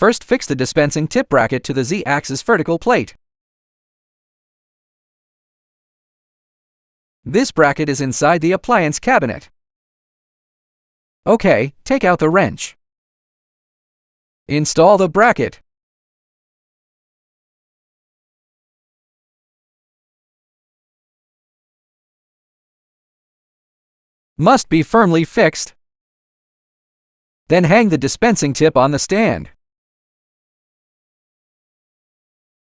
First, fix the dispensing tip bracket to the Z-axis vertical plate. This bracket is inside the appliance cabinet. OK, take out the wrench. Install the bracket. Must be firmly fixed. Then hang the dispensing tip on the stand.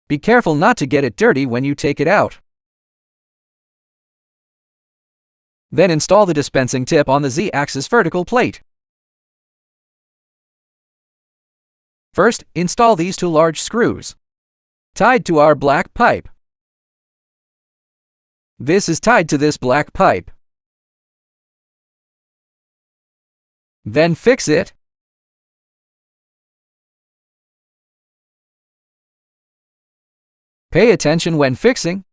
Be careful not to get it dirty when you take it out. Then install the dispensing tip on the Z-axis vertical plate. First, install these two large screws, tied to our black pipe. This is tied to this black pipe. Then fix it. Pay attention when fixing.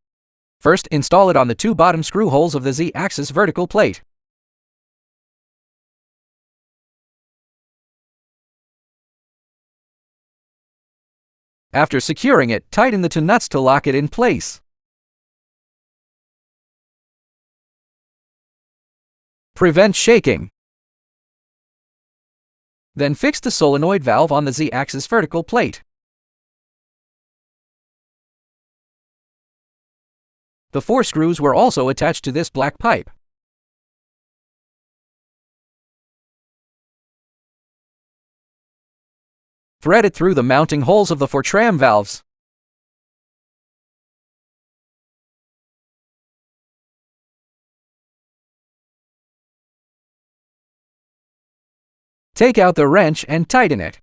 First, install it on the two bottom screw holes of the Z-axis vertical plate. After securing it, tighten the two nuts to lock it in place. Prevent shaking. Then fix the solenoid valve on the Z-axis vertical plate. The 4 screws were also attached to this black pipe. Thread it through the mounting holes of the 4 tram valves. Take out the wrench and tighten it.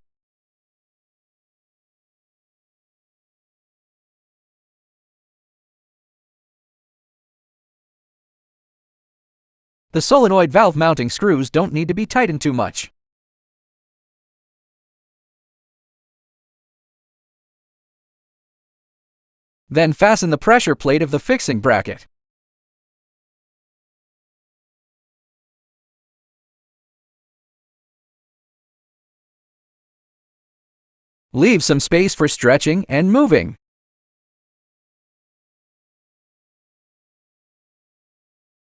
The solenoid valve mounting screws don't need to be tightened too much. Then fasten the pressure plate of the fixing bracket. Leave some space for stretching and moving.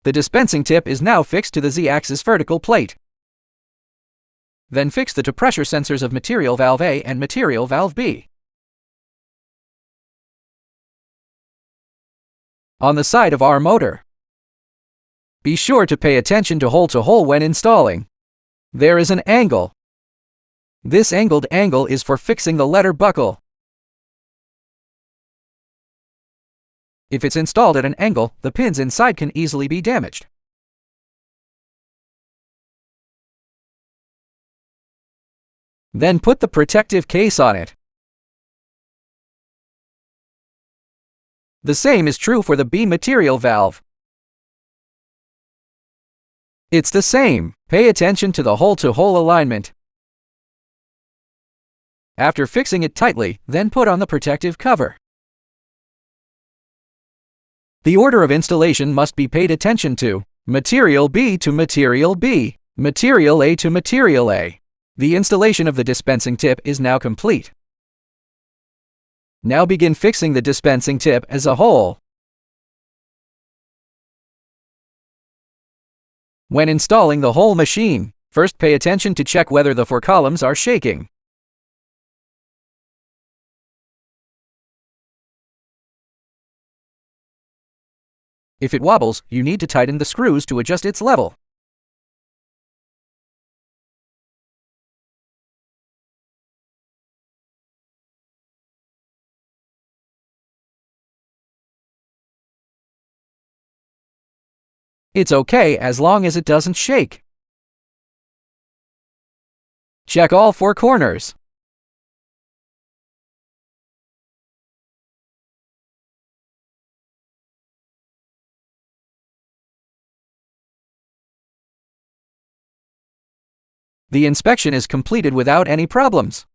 The dispensing tip is now fixed to the Z-axis vertical plate. Then fix the two pressure sensors of material valve A and material valve B. On the side of our motor. Be sure to pay attention to hole when installing. There is an angle. This angled angle is for fixing the letter buckle. If it's installed at an angle, the pins inside can easily be damaged. Then put the protective case on it. The same is true for the B material valve. It's the same. Pay attention to the hole-to-hole alignment. After fixing it tightly, then put on the protective cover. The order of installation must be paid attention to. Material B to material B, material A to material A. The installation of the dispensing tip is now complete. Now begin fixing the dispensing tip as a whole. When installing the whole machine, first pay attention to check whether the 4 columns are shaking. If it wobbles, you need to tighten the screws to adjust its level. It's okay as long as it doesn't shake. Check all 4 corners. The inspection is completed without any problems.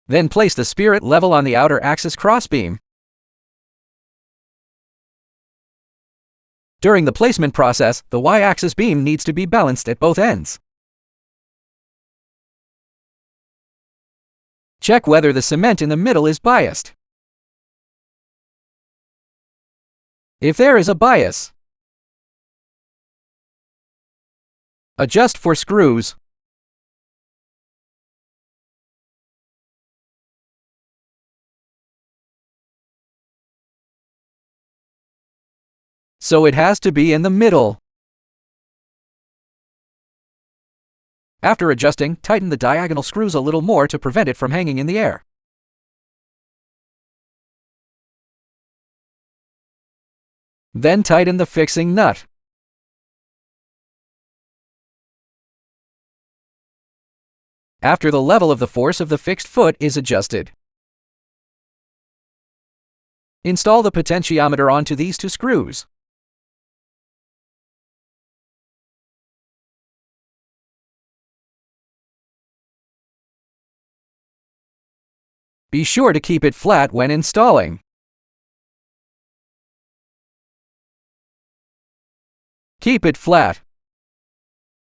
Then place the spirit level on the outer axis crossbeam. During the placement process, the Y-axis beam needs to be balanced at both ends. Check whether the cement in the middle is biased. If there is a bias, adjust for screws. So it has to be in the middle. After adjusting, tighten the diagonal screws a little more to prevent it from hanging in the air. Then tighten the fixing nut. After the level of the force of the fixed foot is adjusted, install the potentiometer onto these two screws. Be sure to keep it flat when installing. Keep it flat.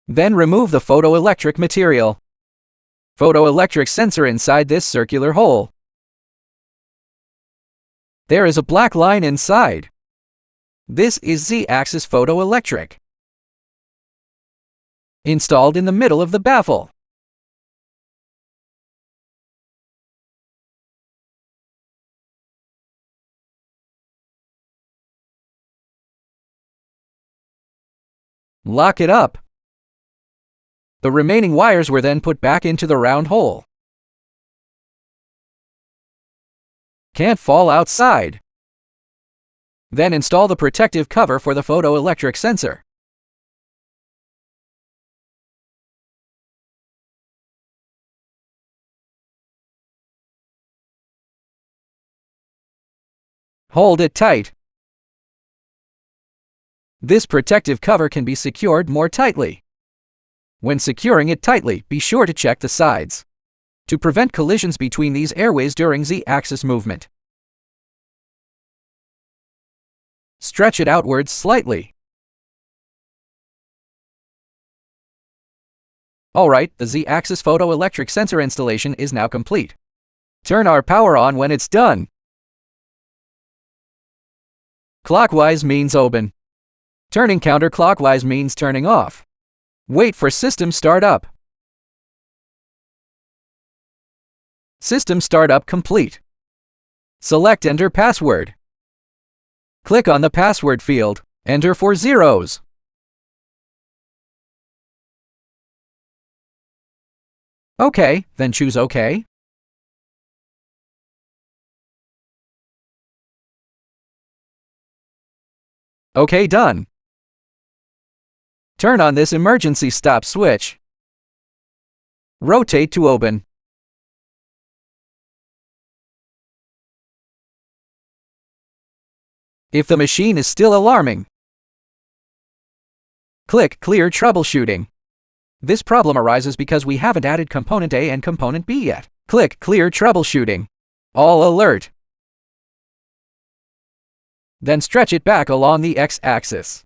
Then remove the photoelectric material. Photoelectric sensor inside this circular hole. There is a black line inside. This is Z-axis photoelectric. Installed in the middle of the baffle. Lock it up. The remaining wires were then put back into the round hole. Can't fall outside. Then install the protective cover for the photoelectric sensor. Hold it tight. This protective cover can be secured more tightly. When securing it tightly, be sure to check the sides to prevent collisions between these airways during Z-axis movement. Stretch it outwards slightly. Alright, the Z-axis photoelectric sensor installation is now complete. Turn our power on when it's done. Clockwise means open. Turning counterclockwise means turning off. Wait for system startup. System startup complete. Select Enter Password. Click on the password field. Enter 4 zeros. OK, then choose OK. OK, done. Turn on this emergency stop switch. Rotate to open. If the machine is still alarming, click Clear Troubleshooting. This problem arises because we haven't added component A and component B yet. Click Clear Troubleshooting. All alert. Then stretch it back along the X-axis.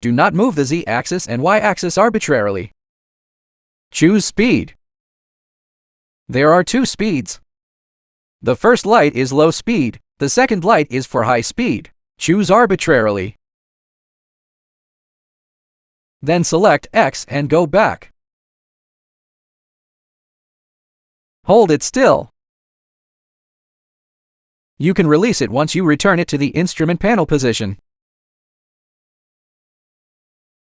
Do not move the Z-axis and Y-axis arbitrarily. Choose speed. There are 2 speeds. The first light is low speed, the second light is for high speed. Choose arbitrarily. Then select X and go back. Hold it still. You can release it once you return it to the instrument panel position.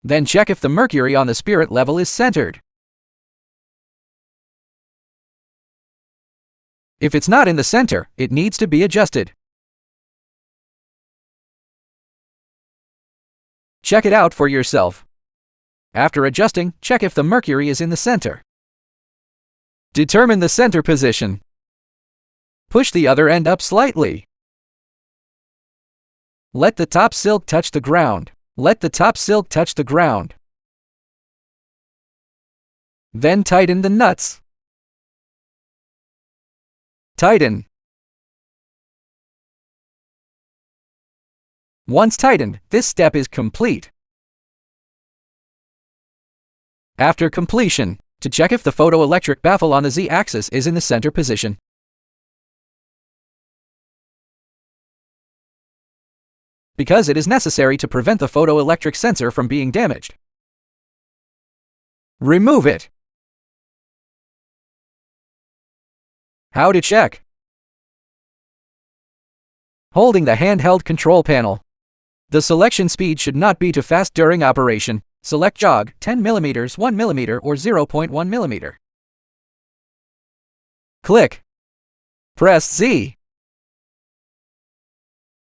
Then check if the mercury on the spirit level is centered. If it's not in the center, it needs to be adjusted. Check it out for yourself. After adjusting, check if the mercury is in the center. Determine the center position. Push the other end up slightly. Let the top silk touch the ground. Let the top silk touch the ground. Then tighten the nuts. Tighten. Once tightened, this step is complete. After completion, To check if the photoelectric baffle on the Z-axis is in the center position, because it is necessary to prevent the photoelectric sensor from being damaged. Remove it. How to check? Holding the handheld control panel. The selection speed should not be too fast during operation. Select jog, 10 mm, 1 mm, or 0.1 mm. Click. Press Z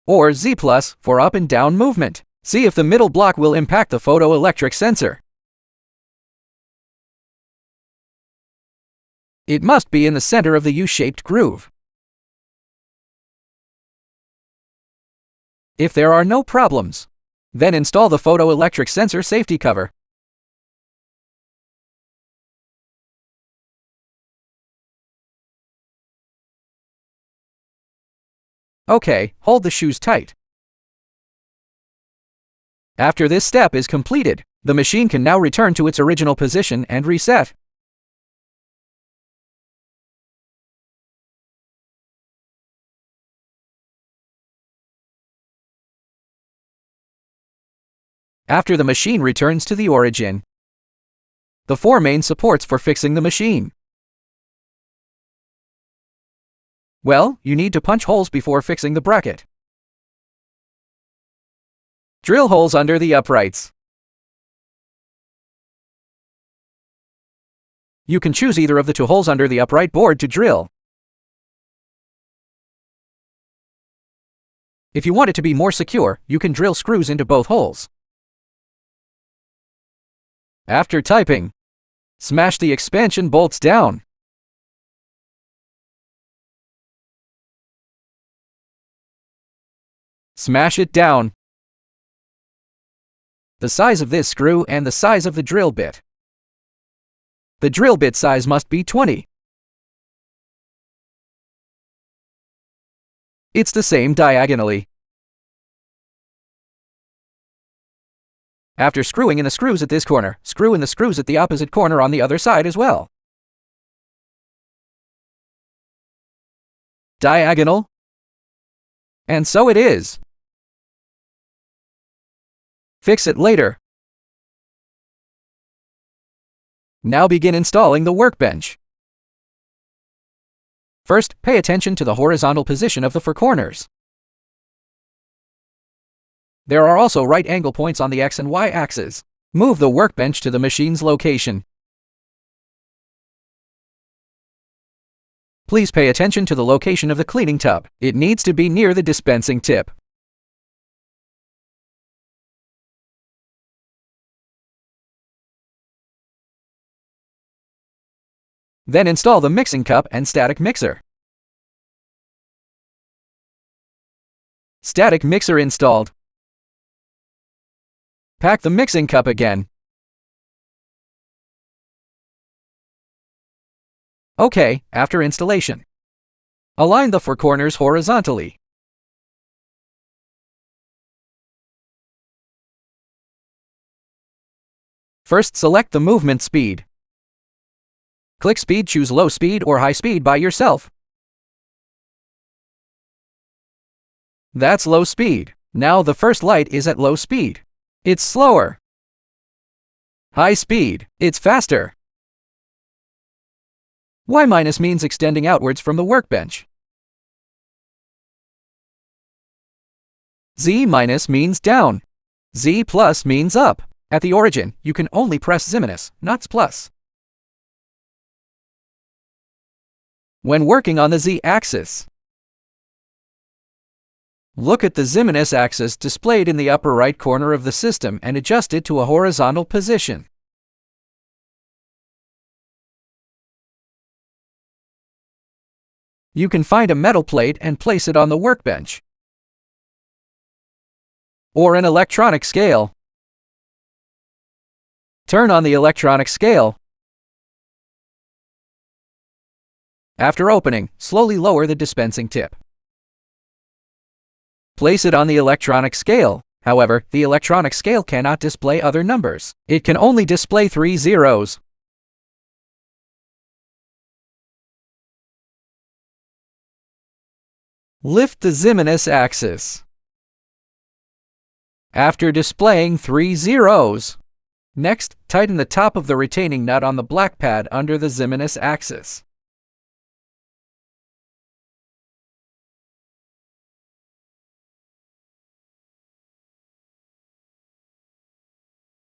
or Z+ for up and down movement. See if the middle block will impact the photoelectric sensor. It must be in the center of the U-shaped groove. If there are no problems, then install the photoelectric sensor safety cover. Okay, hold the shoes tight. After this step is completed, the machine can now return to its original position and reset. After the machine returns to the origin, the 4 main supports for fixing the machine. Well, you need to punch holes before fixing the bracket. Drill holes under the uprights. You can choose either of the 2 holes under the upright board to drill. If you want it to be more secure, you can drill screws into both holes. After typing, smash the expansion bolts down. Smash it down. The size of this screw and the size of the drill bit. The drill bit size must be 20. It's the same diagonally. After screwing in the screws at this corner, screw in the screws at the opposite corner on the other side as well. Diagonal. And so it is. Fix it later. Now begin installing the workbench. First, pay attention to the horizontal position of the 4 corners. There are also right angle points on the X and Y axes. Move the workbench to the machine's location. Please pay attention to the location of the cleaning tub. It needs to be near the dispensing tip. Then install the mixing cup and static mixer. Static mixer installed. Pack the mixing cup again. Okay, after installation, align the 4 corners horizontally. First, select the movement speed. Click speed, choose low speed or high speed by yourself. That's low speed. Now the first light is at low speed. It's slower. High speed. It's faster. Y- means extending outwards from the workbench. Z- means down. Z+ means up. At the origin, you can only press Z-, not plus. When working on the Z-axis, look at the Z- axis displayed in the upper right corner of the system and adjust it to a horizontal position. You can find a metal plate and place it on the workbench, or an electronic scale. Turn on the electronic scale. After opening, slowly lower the dispensing tip. Place it on the electronic scale. However, the electronic scale cannot display other numbers. It can only display 3 zeros. Lift the Zimenus axis. After displaying 3 zeros, next, tighten the top of the retaining nut on the black pad under the Zimenus axis.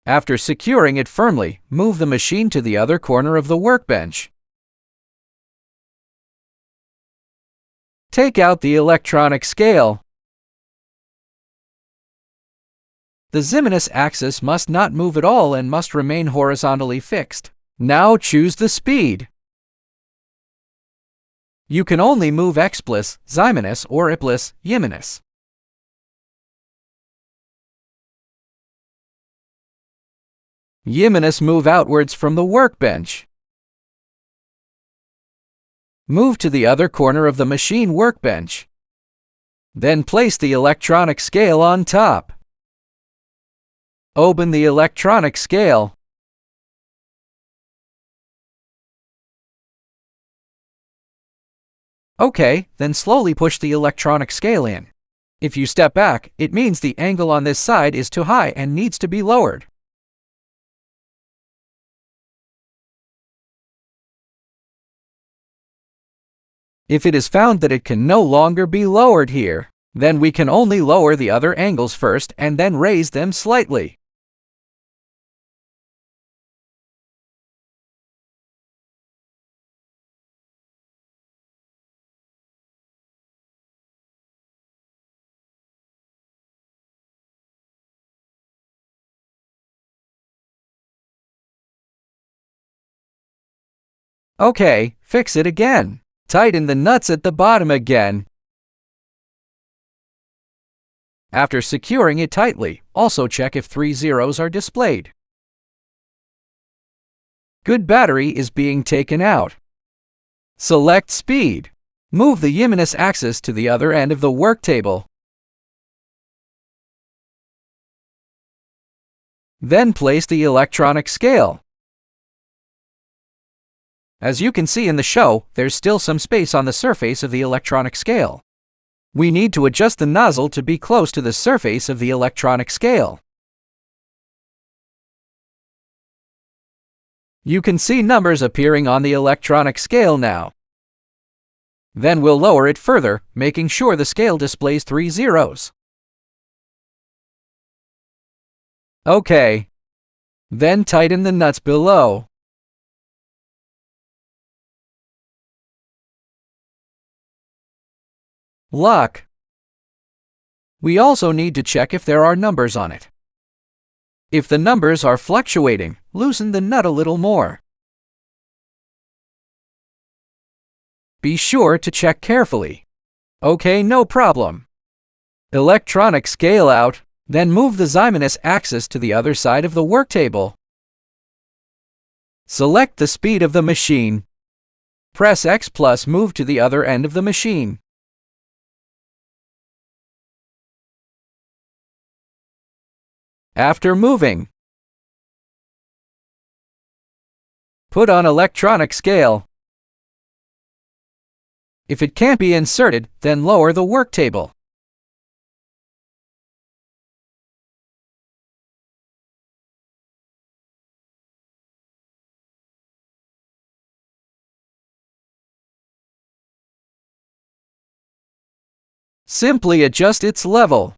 After securing it firmly, move the machine to the other corner of the workbench. Take out the electronic scale. The Zimenus axis must not move at all and must remain horizontally fixed. Now choose the speed. You can only move X plus Zimenus or Y plus Yimenus. Yimenus move outwards from the workbench. Move to the other corner of the machine workbench. Then place the electronic scale on top. Open the electronic scale. OK, then slowly push the electronic scale in. If you step back, it means the angle on this side is too high and needs to be lowered. If it is found that it can no longer be lowered here, then we can only lower the other angles first and then raise them slightly. OK, fix it again. Tighten the nuts at the bottom again. After securing it tightly, also check if 3 zeros are displayed. Good battery is being taken out. Select speed. Move the Yimenus axis to the other end of the work table. Then place the electronic scale. As you can see in the show, there's still some space on the surface of the electronic scale. We need to adjust the nozzle to be close to the surface of the electronic scale. You can see numbers appearing on the electronic scale now. Then we'll lower it further, making sure the scale displays 3 zeros. OK. Then tighten the nuts below. Lock. We also need to check if there are numbers on it. If the numbers are fluctuating, loosen the nut a little more. Be sure to check carefully. OK, no problem. Electronic scale out, then move the Zimenus axis to the other side of the work table. Select the speed of the machine. Press X plus move to the other end of the machine. After moving, put on electronic scale. If it can't be inserted, then lower the work table. Simply adjust its level.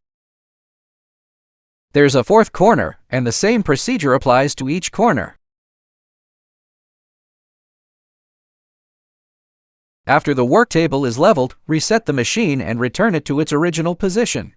There's a fourth corner, and the same procedure applies to each corner. After the work table is leveled, reset the machine and return it to its original position.